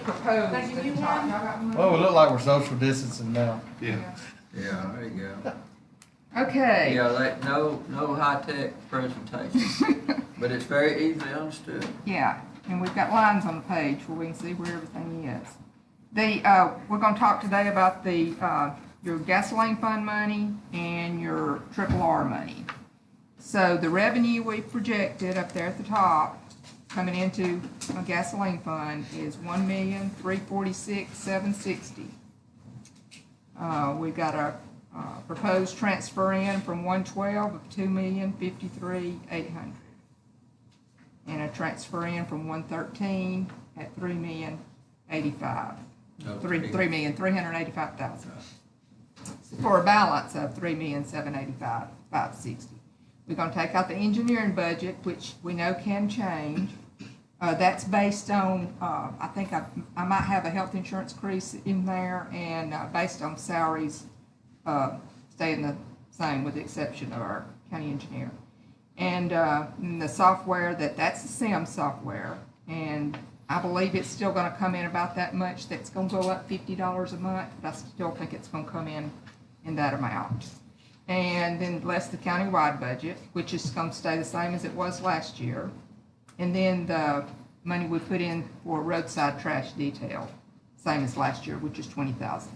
proposed at the top. Y'all got one? Well, we look like we're social distancing now. Yeah. Yeah, there you go. Okay. Yeah, no high-tech presentation, but it's very easily understood. Yeah, and we've got lines on the page where we can see where everything is. We're gonna talk today about your gasoline fund money and your triple R money. So the revenue we projected up there at the top, coming into a gasoline fund, is $1,346,760. We've got a proposed transfer in from 112 of $2,053,800, and a transfer in from 113 at $3,085,000. No, $3,385,000 for a balance of $3,785,560. We're going to take out the engineering budget, which we know can change. That's based on, I think I might have a health insurance increase in there, and based on salaries staying the same with the exception of our county engineer. And the software, that's the SIM software, and I believe it's still going to come in about that much. That's going to go up $50 a month, but I still think it's going to come in that amount. And then less the countywide budget, which is going to stay the same as it was last year. And then the money we put in for roadside trash detail, same as last year, which is $20,000.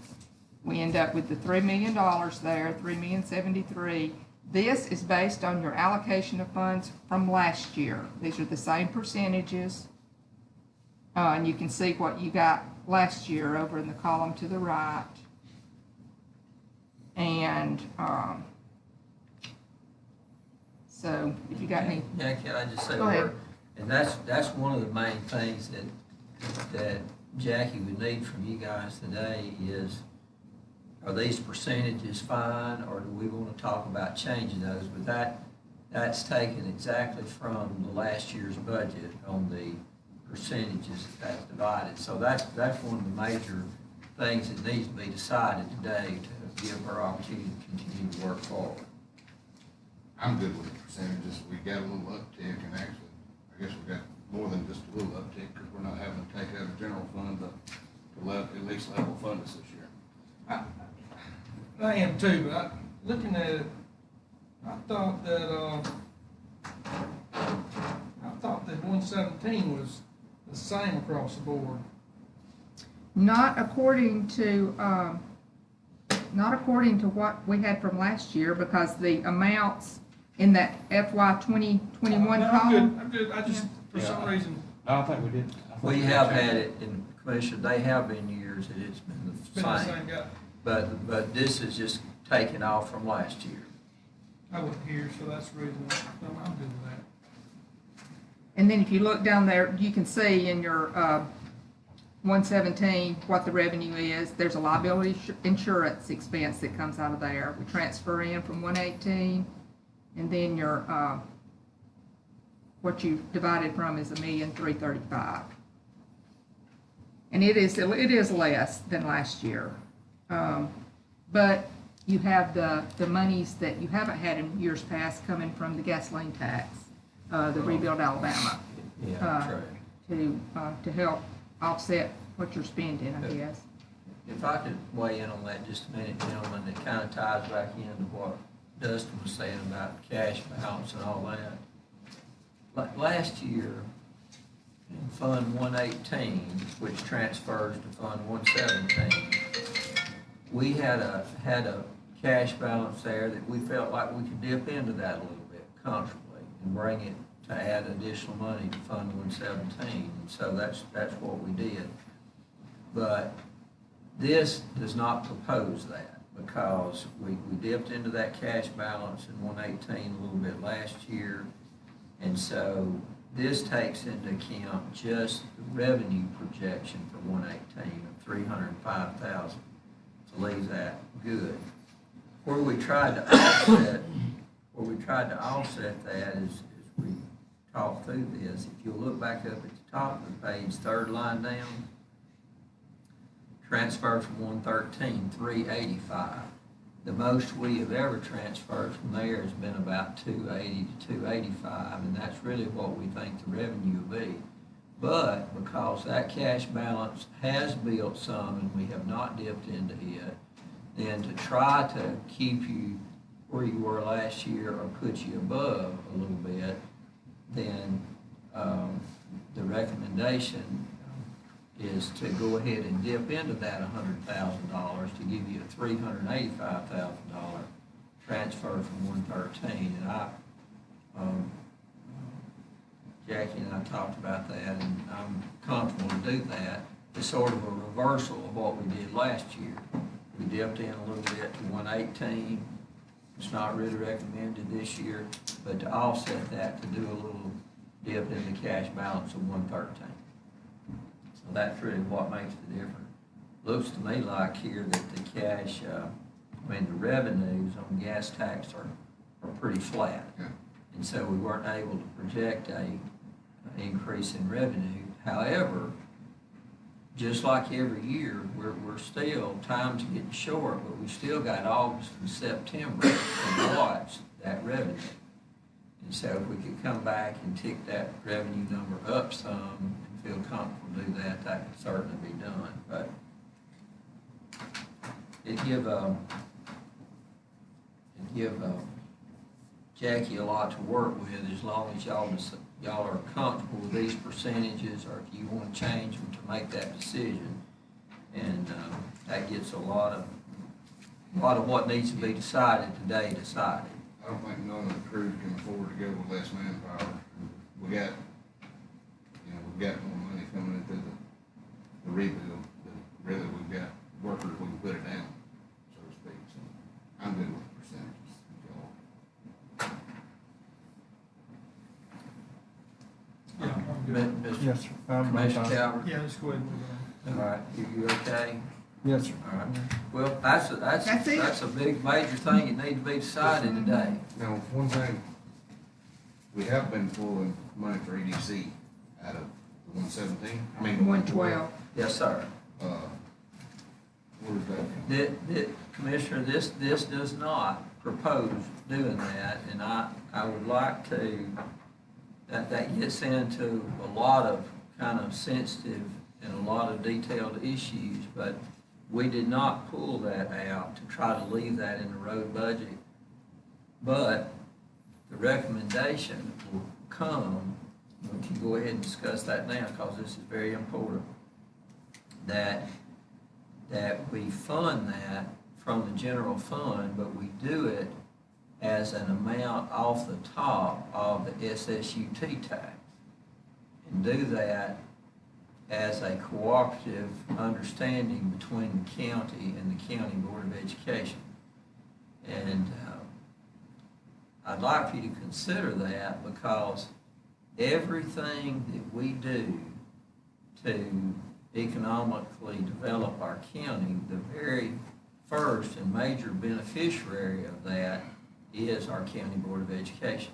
We end up with the $3 million there, $3,073,000. This is based on your allocation of funds from last year. These are the same percentages. And you can see what you got last year over in the column to the right. And so if you got any. Yeah, can I just say a Go ahead. word? And that's one of the main things that Jackie would need from you guys today is, are these percentages fine, or do we want to talk about changing those? But that's taken exactly from the last year's budget on the percentages that's divided. So that's one of the major things that needs to be decided today to give her opportunity to continue to work forward. I'm good with the percentages. We got a little uptick, and actually, I guess we got more than just a little uptick, because we're not having to take out of general fund to at least level fund us this year. I am too, but looking at it, I thought that 117 was the same across the board. Not according to what we had from last year, because the amounts in that FY 2021 No, column. I'm good, I just, for some reason, I don't think we did. We have had it in Commission, they have been years that it's been it's the been the same. same guy. But this is just taken off from last year. I wasn't here, so that's the reason, I'm good with that. And then if you look down there, you can see in your 117 what the revenue is. There's a liability insurance expense that comes out of there. We transfer in from 118, and then your what you divided from is $1,335,000, and it is less than last year. But you have the monies that you haven't had in years past coming from the gasoline tax, the Rebuild Alabama, Yeah, true. to help offset what you're spending, I guess. If I could weigh in on that just a minute, gentlemen, it kind of ties back into what Dustin was saying about cash balance and all that. Like last year, in Fund 118, which transfers to Fund 117, we had a cash balance there that we felt like we could dip into that a little bit comfortably and bring it to add additional money to Fund 117. So that's what we did. But this does not propose that, because we dipped into that cash balance in 118 a little bit last year. And so this takes into account just the revenue projection for 118 of 305,000. So leave that good. Where we tried to offset that is we talk through this. If you look back up at the top of the page, third line down, transfer from 113, 385. The most we have ever transferred from there has been about 280 to 285, and that's really what we think the revenue will be. But because that cash balance has built some and we have not dipped into it, then to try to keep you where you were last year or put you above a little bit, then the recommendation is to go ahead and dip into that $100,000 to give you a $385,000 transfer from 113. And Jackie and I talked about that, and I'm comfortable to do that. It's sort of a reversal of what we did last year. We dipped in a little bit to 118. It's not really recommended this year, but to offset that, to do a little dip in the cash balance of 113. So that's really what makes the difference. Looks to me like here that the cash, the revenues on gas tax are pretty flat. Yeah. And so we weren't able to project an increase in revenue. However, just like every year, we're still, time's getting short, but we still got August and September to watch that revenue. And so if we could come back and tick that revenue number up some and feel comfortable to do that, that could certainly be done. But it give Jackie a lot to work with, as long as y'all are comfortable with these percentages, or if you want to change them to make that decision. And that gets a lot of what needs to be decided today decided. I don't think none of the crews can afford to go with less manpower. We got more money coming into the rebuild, but really we've got workers, we can put it down, so to speak. So I'm good with the percentages. Yeah, I'm good. Mr. Yes, sir. I'm Commissioner fine. Calvert? Yeah, let's go ahead and move on. All right, you okay? Yes, sir. All right. Well, that's That's it. a big major thing that needs to be decided today. Now, one thing, we have been pulling money for EDC out of the 117, I mean, the 112. Yes, sir. Where's that from? Commissioner, this does not propose doing that, and I would like to, that gets into a lot of kind of sensitive and a lot of detailed issues, but we did not pull that out to try to leave that in the road budget. But the recommendation will come, we can go ahead and discuss that now because this is very important, that we fund that from the general fund, but we do it as an amount off the top of the SSUT tax. And do that as a cooperative understanding between the county and the County Board of Education. And I'd like for you to consider that, because everything that we do to economically develop our county, the very first and major beneficiary of that is our County Board of Education.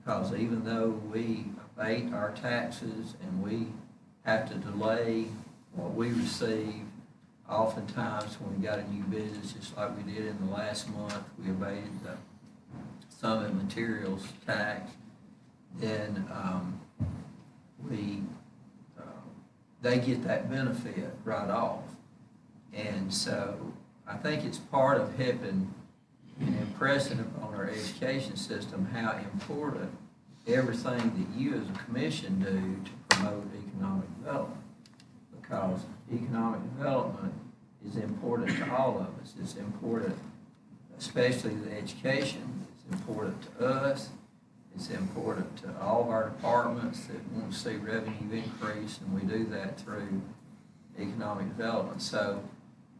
Because even though we abate our taxes and we have to delay what we receive, oftentimes when we got a new business, just like we did in the last month, we abated the Summit Materials tax, then they get that benefit right off. And so I think it's part of helping and impressing upon our education system how important everything that you as a commission do to promote economic development. Because economic development is important to all of us. It's important, especially the education. It's important to us. It's important to all of our departments that want to see revenue increase, and we do that through economic development. So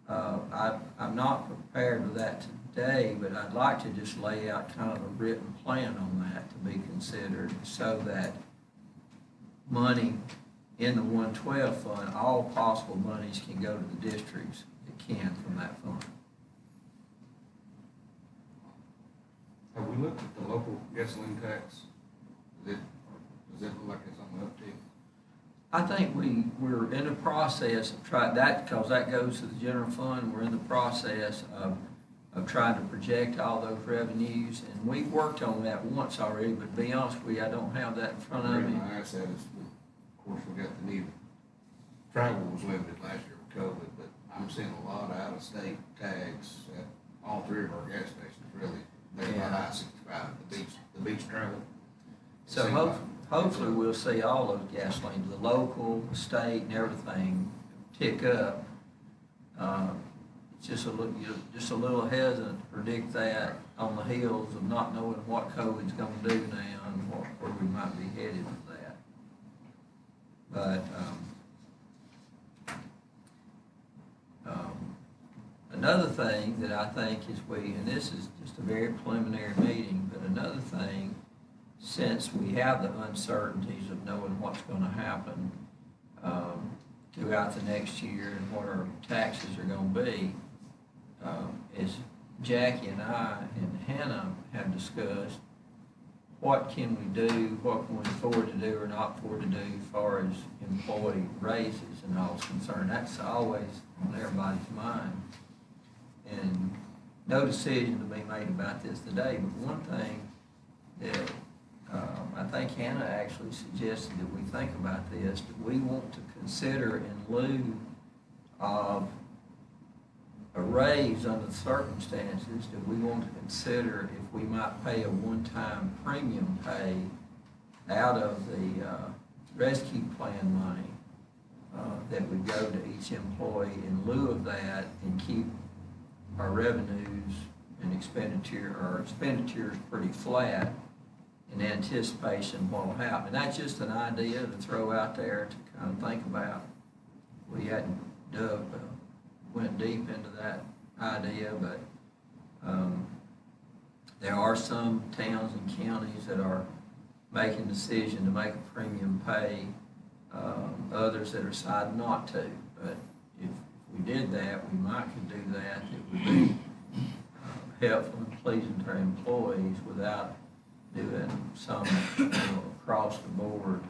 I'm not prepared with that today, but I'd like to just lay out kind of a written plan on that to be considered, so that money in the 112 fund, all possible monies can go to the districts that can from that fund. Have we looked at the local gasoline tax? Does it look like it's on the uptick? I think we're in the process of trying that, because that goes to the general fund. We're in the process of trying to project all those revenues, and we've worked on that once already, but to be honest with you, I don't have that in front The of reason me. I ask that is, course, we got the new, travel was limited last year with COVID, but I'm seeing a lot of out-of-state tags at all three of our gas stations, really. They're about Yeah. I-65, the beach travel. So Seems like- hopefully we'll see all of gasoline, the local, the state and everything tick up. It's just you're just a little hesitant to predict that on the heels of not knowing what COVID's gonna do now and where we might be headed with that. But, another thing that I think is and this is just a very preliminary meeting, but another thing, since we have the uncertainties of knowing what's gonna happen, throughout the next year and what our taxes are gonna be, is Jackie and I and Hannah have discussed what can we do, what can we afford to do or not afford to do as far as employee raises and all is concerned. That's always on everybody's mind. And no decision to be made about this today, but one thing that I think Hannah actually suggested that we think about this, that we want to consider in lieu of a raise under the circumstances, that we want to consider if we might pay a one-time premium pay out of the rescue plan money that would go to each employee in lieu of that and keep our revenues and expenditures pretty flat in anticipation of what will happen. That's just an idea to throw out there to kind of think about. We hadn't went deep into that idea, but there are some towns and counties that are making a decision to make a premium pay, others that are deciding not to. But if we did that, we might could do that. It would be helpful and pleasing to our employees without doing some across the board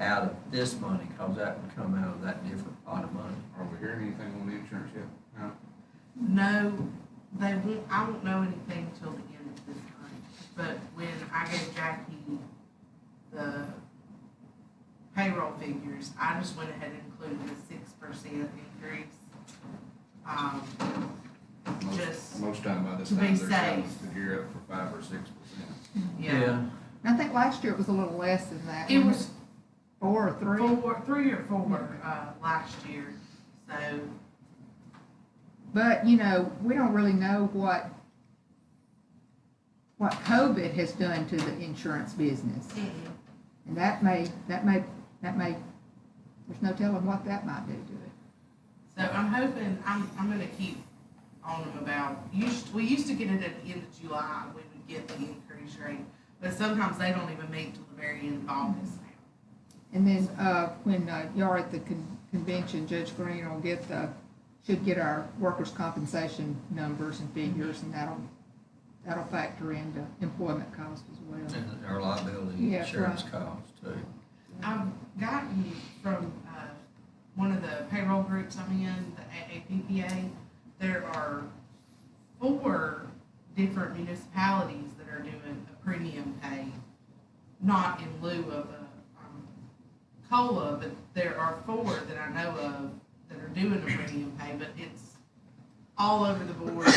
out of this money, because that would come out of that different pot of money. Are we hearing anything on the insurance yet? No? No, they won't, I won't know anything until the end of this month. But when I gave Jackie the payroll figures, I just went ahead and included a 6% increase. Just, Most time by this to be time, they're telling safe. us to gear up for 5 or 6%. yeah. I think last year it was a little less than that. It wasn't was 4 or 3. 3 or 4, last year, so. But, you know, we don't really know what COVID has done to the insurance business. And that may, there's no telling what that might do to it. So I'm hoping, I'm gonna keep on them about, we used to get it at the end of July, we would get the increase rate, but sometimes they don't even meet till the very end of August now. And then, when, you're at the convention, Judge Green will should get our workers' compensation numbers and figures, and that'll factor into employment costs as well. And our liability Yeah, insurance right. costs too. I've gotten from, one of the payroll groups I'm in, the AAPPA, there are 4 different municipalities that are doing a premium pay, not in lieu of a COLA, but there are 4 that I know of that are doing a premium pay, but it's all over the board,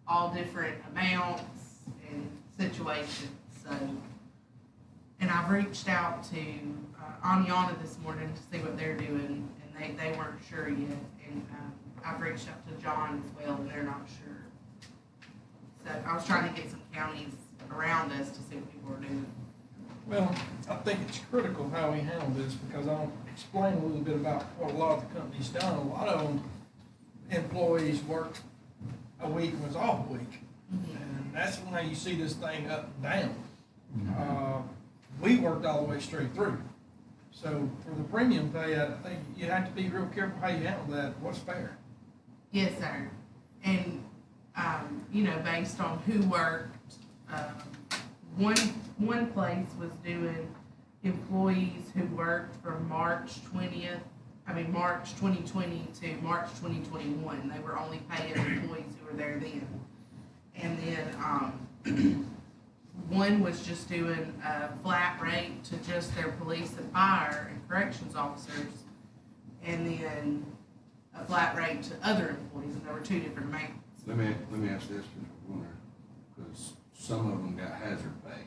all different amounts and situations, so. And I've reached out to Aniana this morning to see what they're doing, and they weren't sure yet, and I've reached out to John as well, and they're not sure. So I was trying to get some counties around us to see what people are doing. Well, I think it's critical how we handle this, because I'll explain a little bit about what a lot of the companies done. A lot of them, employees work a week and was off a week. And that's when you see this thing up and down. We worked all the way straight through. So for the premium pay, I think you have to be real careful how you handle that, what's fair. Yes, sir. And, you know, based on who worked, one place was doing employees who worked from March 2020 to March 2021. They were only paying employees who were there then. And then, One was just doing a flat rate to just their police and fire and corrections officers, and then a flat rate to other employees, and there were two different amounts. Let me ask this, because we're wondering, because some of them got hazard pay,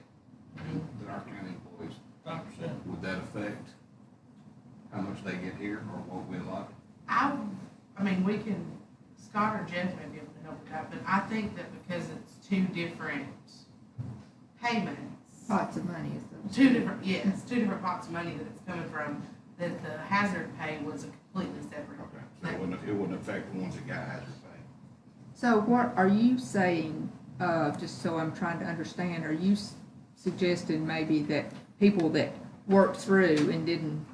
that our county employees, 5%. would that affect how much they get here, or what we allot? I mean, we can, Scott or Jeff may be able to help with that, but I think that because it's two different payments, Lots of money is the. two different pots of money that it's coming from, that the hazard pay was a completely separate. Okay, so it wouldn't affect the ones that got hazard pay. So what are you saying, just so I'm trying to understand, are you suggesting maybe that people that worked through and didn't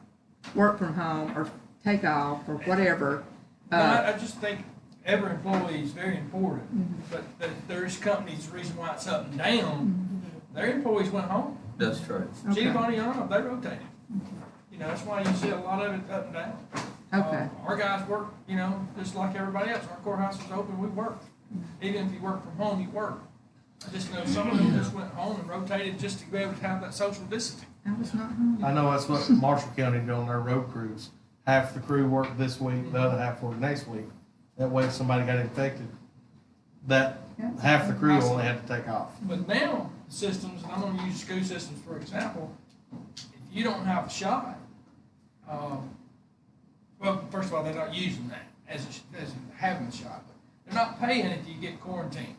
work from home or take off or whatever? No, I just think every employee is very important, Mhm. but there's companies, the reason why it's up and down, their employees went home. That's true. Okay. Giovanni on, they rotated. You know, that's why you see a lot of it up and down. Okay. Our guys work, you know, just like everybody else. Our courthouse is open, we work. Even if you work from home, you work. I just know some of them just went home and rotated just to be able to have that social distancing. I was not home. I know that's what Marshall County did on their road crews. Half the crew worked this week, the other half worked next week. That way if somebody got infected, that half the crew only had to take off. But now, systems, and I'm gonna use school systems for example, if you don't have a shot, well, first of all, they're not using that as having a shot. They're not paying if you get quarantined.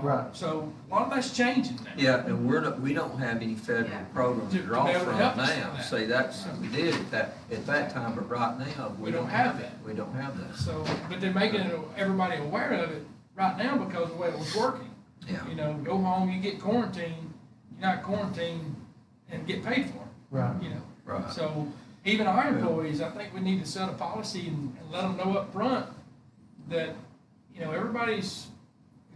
Right. So a lot of that's changing now. Yeah, and we don't have any federal Yeah. programs to To draw be able to from help us now. with that. See, that's, we did at that time, but right now, we don't have that. We don't have that. So, but they're making everybody aware of it right now because of the way it was working. Yeah. You know, go home, you get quarantined, you're not quarantined and get paid for it. Right. You know, Right. so even our employees, I think we need to set a policy and let them know up front that, you know, everybody's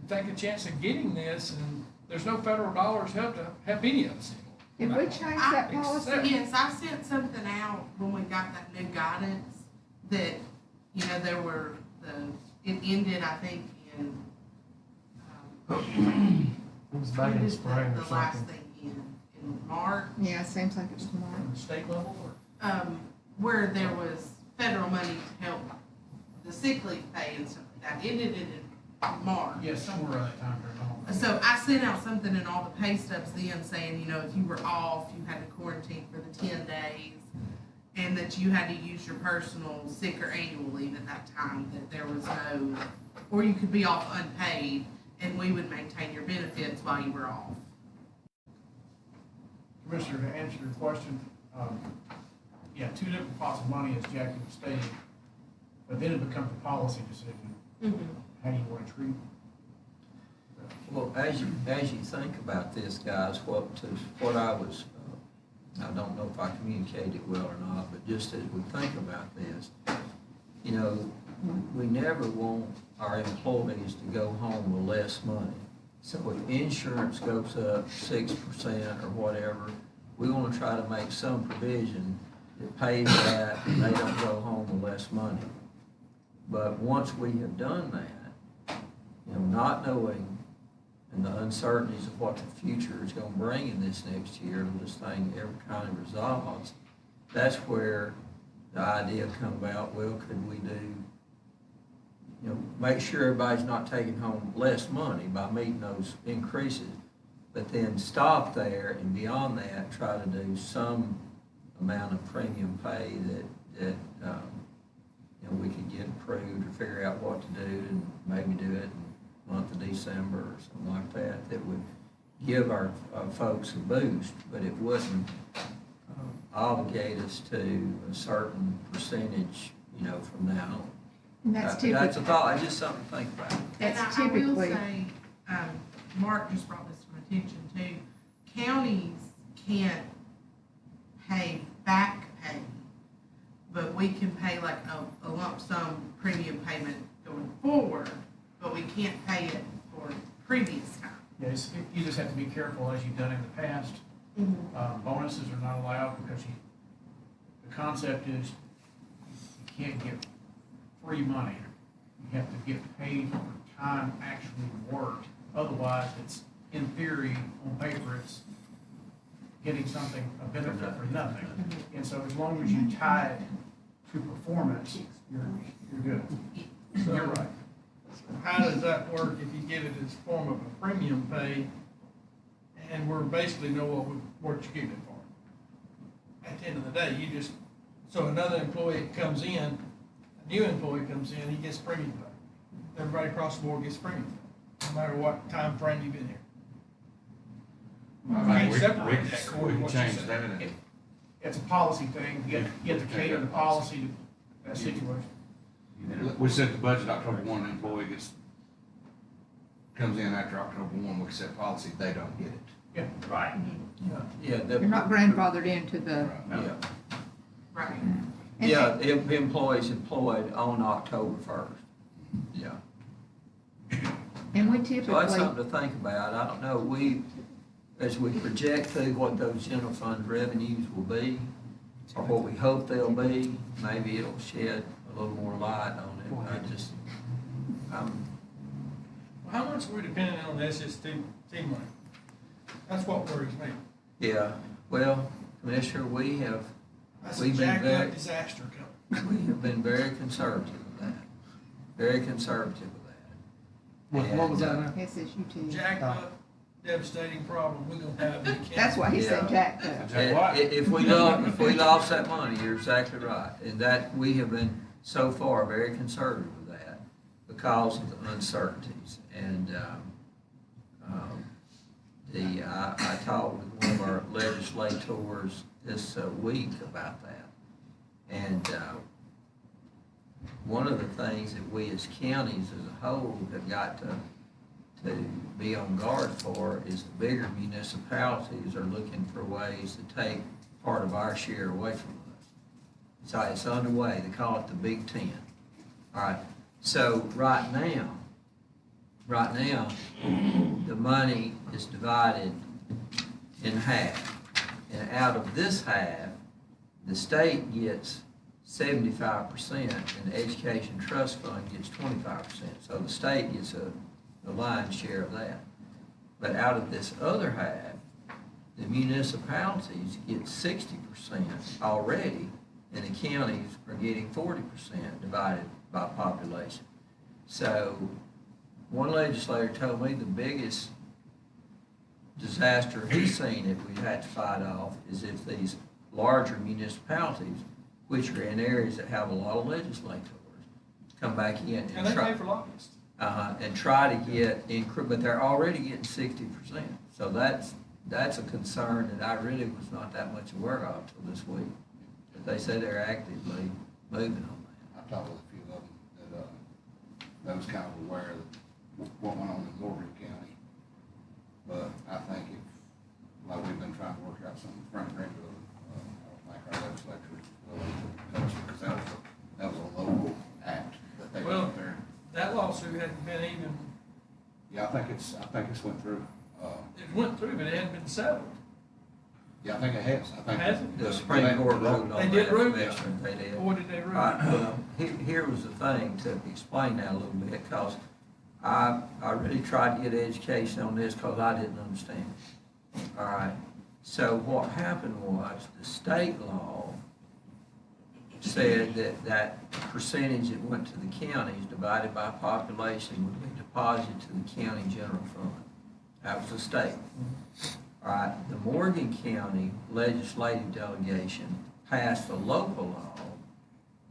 take a chance of getting this, and there's no federal dollars help any of us Did anymore. we change that policy? Yes, I sent something out when we got that new guidance that, you know, it ended, I think, in, It was back when in did spring or the last something. thing in March? Yeah, it seems like it was tomorrow. On the state level, or Where there was federal money to help the sick leave pay and stuff like that. It ended in March. Yeah, somewhere around that time frame. So I sent out something in all the pay stubs then saying, you know, if you were off, you had to quarantine for the 10 days, and that you had to use your personal sick or annual leave at that time, that there was no, or you could be off unpaid, and we would maintain your benefits while you were off. Commissioner, to answer your question, yeah, two different pots of money, as Jackie was stating, but then it becomes a policy decision, how you want to treat. Well, as you think about this, guys, what I was, I don't know if I communicated it well or not, but just as we think about this, you know, we never want our employees to go home with less money. So if insurance goes up 6% or whatever, we want to try to make some provision that pays that and they don't go home with less money. But once we have done that, you know, not knowing and the uncertainties of what the future is going to bring in this next year, when this thing ever kind of resolves, that's where the idea come about, well, could we do, you know, make sure everybody's not taking home less money by meeting those increases, but then stop there and beyond that, try to do some amount of premium pay that you know, we could get approved or figure out what to do and maybe do it in the month of December or something like that, that would give our folks a boost, but it wouldn't obligate us to a certain percentage, you know, from now on. And that's That's a typical. thought, just something to think about. And That's I will typically, say, Mark just brought this to my attention too, counties can't pay back pay, but we can pay like a lump sum premium payment going forward, but we can't pay it for previous time. Yes, you just have to be careful, as you've done in the past. Bonuses are not allowed because the concept is you can't get free money. You have to get paid for time actually worked. Otherwise, it's in theory, on paper, it's getting something, a benefit for nothing. And so as long as you tie it to performance, you're good. So you're right. How does that work if you give it as form of a premium pay, and we're basically know what you're getting it for? At the end of the day, you just, so another employee comes in, a new employee comes in, he gets premium pay. Everybody across the board gets premium pay, no matter what time frame you've been here. I think can't separate that, we Corey, can what you change said. that. and- It's a policy thing. You have to cater the policy to that situation. We set the budget October 1, the employee comes in after October 1, we set policy, they don't get it. Yeah. Right. Yeah, You're not grandfathered into the, Yeah, Right. and- yeah, if the employee's employed on October 1st, yeah. And we So that's typically, something to think about. I don't know, as we project through what those general fund revenues will be, or what we hope they'll be, maybe it'll shed a little more light on it. Well, how much are we depending on the SST money? That's what worries me. Yeah, well, Commissioner, That's a We've been jacked very- up disaster coming. we have been very conservative with that, very conservative with that. What was that And, now? SSUT. Jacked up, devastating problem we're gonna have in the county. That's why he said Yeah. jacked up. If we lost that money, you're exactly right, and that, we have been so far very conservative with that because of the uncertainties, and, I talked with one of our legislators this week about that, and, one of the things that we as counties as a whole have got to be on guard for is the bigger municipalities are looking for ways to take part of our share away from us. So it's underway, they call it the Big Ten. All right, so right now, the money is divided in half. And out of this half, the state gets 75% and the Education Trust Fund gets 25%. So the state gets the lion's share of that. But out of this other half, the municipalities get 60% already, and the counties are getting 40% divided by population. So one legislator told me the biggest disaster he's seen that we've had to fight off is if these larger municipalities, which are in areas that have a lot of legislators, come back in And and they try. pay for lobbyists. And try to get, but they're already getting 60%. So that's a concern that I really was not that much aware of till this week. But they say they're actively moving on I talked with a few of them that was kind of aware of what went on in Morgan County. But I think like we've been trying to work out some front end of, I don't think our legislature is willing to touch it, because that was a local act that they Well, went there. That lawsuit hadn't been even, Yeah, I think it's went through. it went through, but it hadn't been settled. Yeah, I think it has. I think. Has it? that. The Supreme Court ruled on that. They did rule? Commissioner, they did. Or did they rule? All right, well, here was the thing, to explain that a little bit, because I really tried to get education on this because I didn't understand. All right, so what happened was, the state law said that percentage that went to the counties divided by population would be deposited to the county general fund. That was the state. All right, the Morgan County legislative delegation passed a local law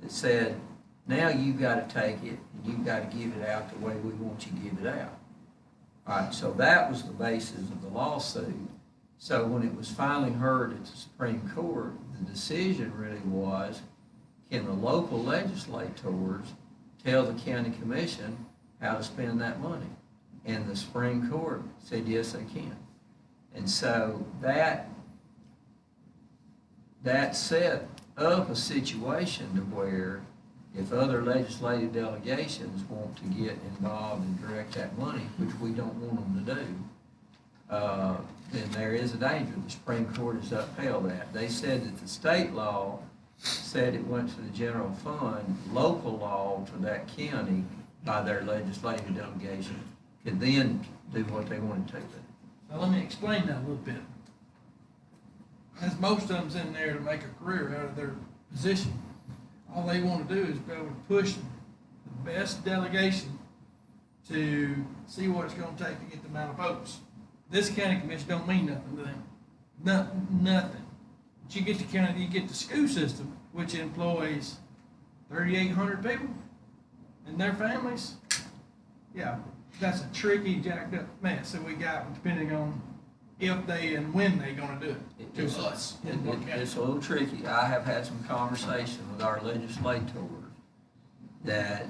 that said, now you've got to take it and you've got to give it out the way we want you to give it out. All right, so that was the basis of the lawsuit. So when it was finally heard at the Supreme Court, the decision really was, can the local legislators tell the county commission how to spend that money? And the Supreme Court said, yes, they can. And so that set up a situation to where if other legislative delegations want to get involved and direct that money, which we don't want them to do, then there is a danger. The Supreme Court has upheld that. They said that the state law said it went to the general fund, local law to that county by their legislative delegation could then do what they wanted to do. Now, let me explain that a little bit. As most of them's in there to make a career out of their position. All they wanna do is be able to push the best delegation to see what it's gonna take to get the amount of votes. This county commission don't mean nothing to them. Nothing. But you get the county, you get the school system, which employs 3,800 people and their families. Yeah, that's a tricky, jacked up mess that we got, depending on if they and when they gonna do it to us. in Blount County. It's a little tricky. I have had some conversation with our legislators that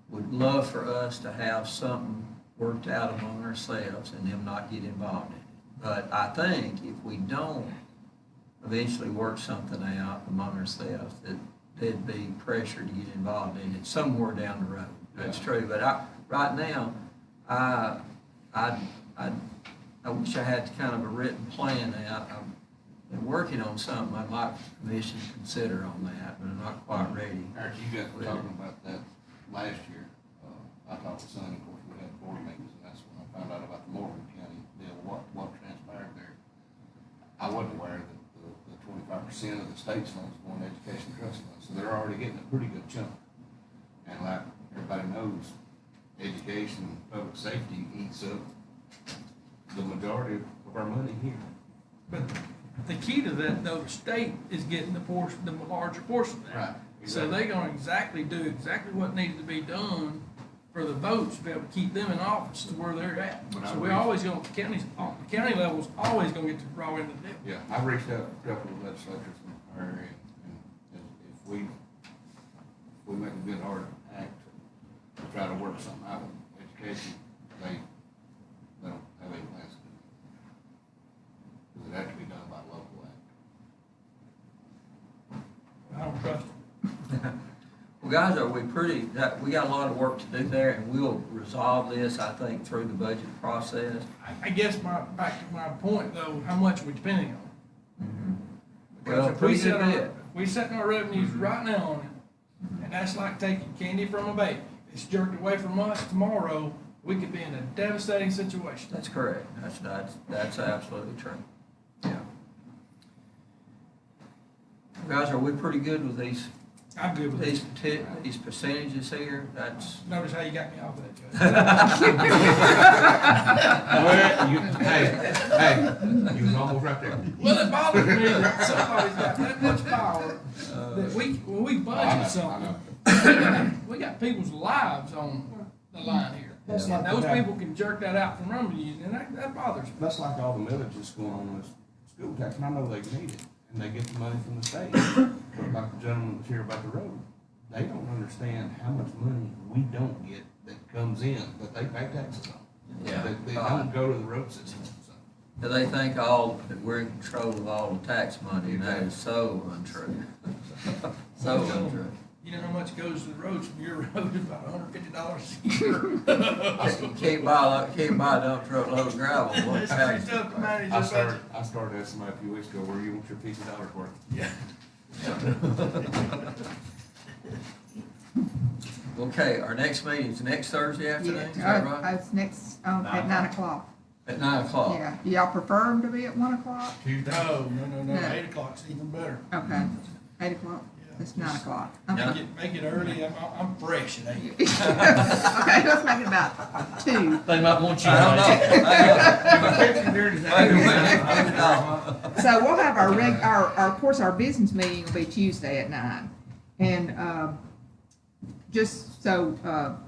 would love for us to have something worked out among ourselves and them not get involved in it. But I think if we don't eventually work something out among ourselves, that there'd be pressure to get involved in it somewhere down the road. That's true, but right now, I wish I had kind of a written plan. I'm working on something I'd like the commission to consider on that, but I'm not quite ready. Eric, you got talking about that last year. I talked to Sonny, of course, we had board meetings, and that's when I found out about the Morgan County deal, what transpired there. I wasn't aware that the 25% of the state's funds going to education trust funds, so they're already getting a pretty good chunk. And like everybody knows, education, public safety eats up the majority of our money here. But the key to that, though, the state is getting the larger portion of that. Right. So they're gonna do exactly what needs to be done for the votes, to be able to keep them in office to where they're at. But I So we're agree. always gonna, the county level's always gonna get to draw into the deal. Yeah, I've reached out to a couple of legislators in our area, and if we make a good hard act to try to work something out with education, they don't have any plans to do it. Because it has to be done by local act. I don't trust them. Well, guys, we got a lot of work to do there, and we'll resolve this, I think, through the budget process. I guess back to my point, though, how much we depending on. Well, Because if we pretty set good our, bit. if we setting our revenues right now on it, and that's like taking candy from a baby. It's jerked away from us tomorrow, we could be in a devastating situation. That's correct. That's absolutely true. Yeah. Guys, are we pretty good with these, I'm good with this. these percentages here? That's, Notice how you got me off that, Judge. Hey, you was almost right there. Well, it bothers me that somebody's got that much power that when we budget something, we got people's lives on the line here. That's And like those that. people can jerk that out from under you, and that bothers me. That's like all the millages going on with school tax, and I know they need it, and they get the money from the state. But like the gentleman that's here about the road, they don't understand how much money we don't get that comes in, that they pay taxes on. Yeah. They don't go to the road system, so. do they think that we're in control of all the tax money, and that is so untrue. So untrue. You know how much goes to the roads from your road? About $150 a year. Can't buy a dump truck load of gravel. What It's kind pretty tough to manage I your started, budget. I started asking somebody a few weeks ago, where you want your $50 worth? Yeah. Okay, our next meeting is next Thursday afternoon, is that right? It's next, at 9 o'clock. At 9 o'clock? Yeah, do y'all prefer them to be at 1 o'clock? No, No. 8 o'clock's even better. Okay, 8 o'clock, Yeah. it's 9 o'clock. Yeah. Okay, Make it early, I'm fresh at 8. okay, let's make it about 2. They might want you. I don't know. So we'll have of course, our business meeting will be Tuesday at 9. And, just so,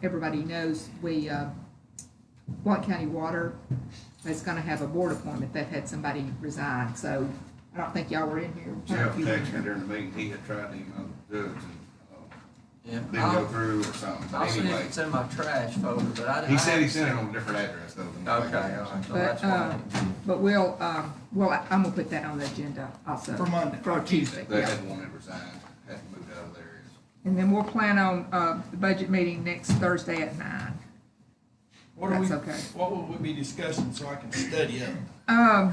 everybody knows, Blount County Water is gonna have a board appointment. They've had somebody resign, so I don't think y'all were in here. Jeff texted me during the meeting, he had tried to email the judge Yeah, and didn't go through or something, I'll but see if anyway. it's in my trash folder, but I. He said he sent it on a different address though. than Okay, all right, so But, that's why. but I'm gonna put that on the agenda also. For Monday. For Tuesday, They yeah. had one that resigned, had to move out of their areas. And then we'll plan on, the budget meeting next Thursday at 9. That's okay. What will we be discussing so I can study up?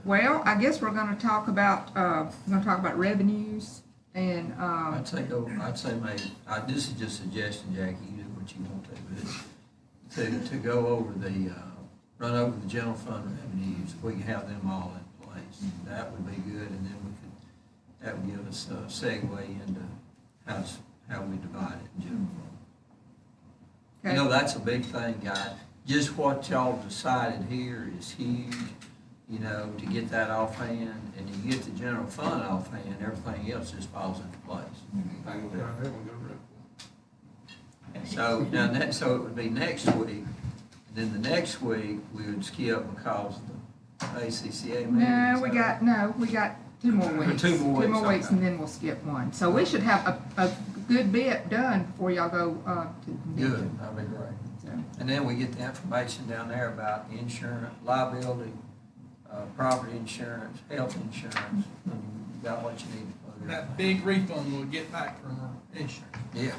Well, I guess we're gonna talk about, revenues and, I'd say maybe, this is just a suggestion, Jackie, you do what you want to, but to go over the run over the general fund revenues, we can have them all in place. That would be good, and then that would give us a segue into how we divide it in general fund. You know, that's a big thing, guys. Just what y'all decided here is huge, you know, to get that offhand, and you get the general fund offhand, everything else just falls into place. Anything with that, we'll go right. So, now, so it would be next week, and then the next week, we would skip because of the ACCA meeting. We got 2 more weeks. 2 more weeks, Two more weeks, okay. and then we'll skip one. So we should have a good bit done before y'all go, to the convention. Good, that'd be great. So, And then we get the information down there about insurance, liability, property insurance, health insurance, and you got what you need to plug That everything. big refund we'll get back from our insurance. Yeah.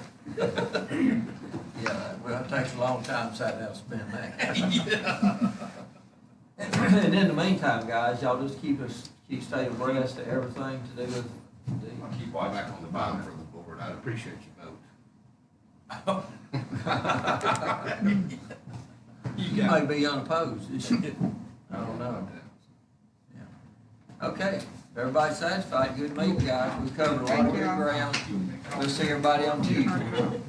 Yeah, well, it takes a long time to sit down and spend that. And in the meantime, guys, y'all just keep staying abreast of everything to do with I'll keep watching back on the bottom for the board. I'd appreciate your vote. You may be unopposed this year. I don't know. Yeah. Okay, everybody satisfied? Good meeting, guys. We covered a lot of Thank good you all. ground. We'll see everybody on Tuesday.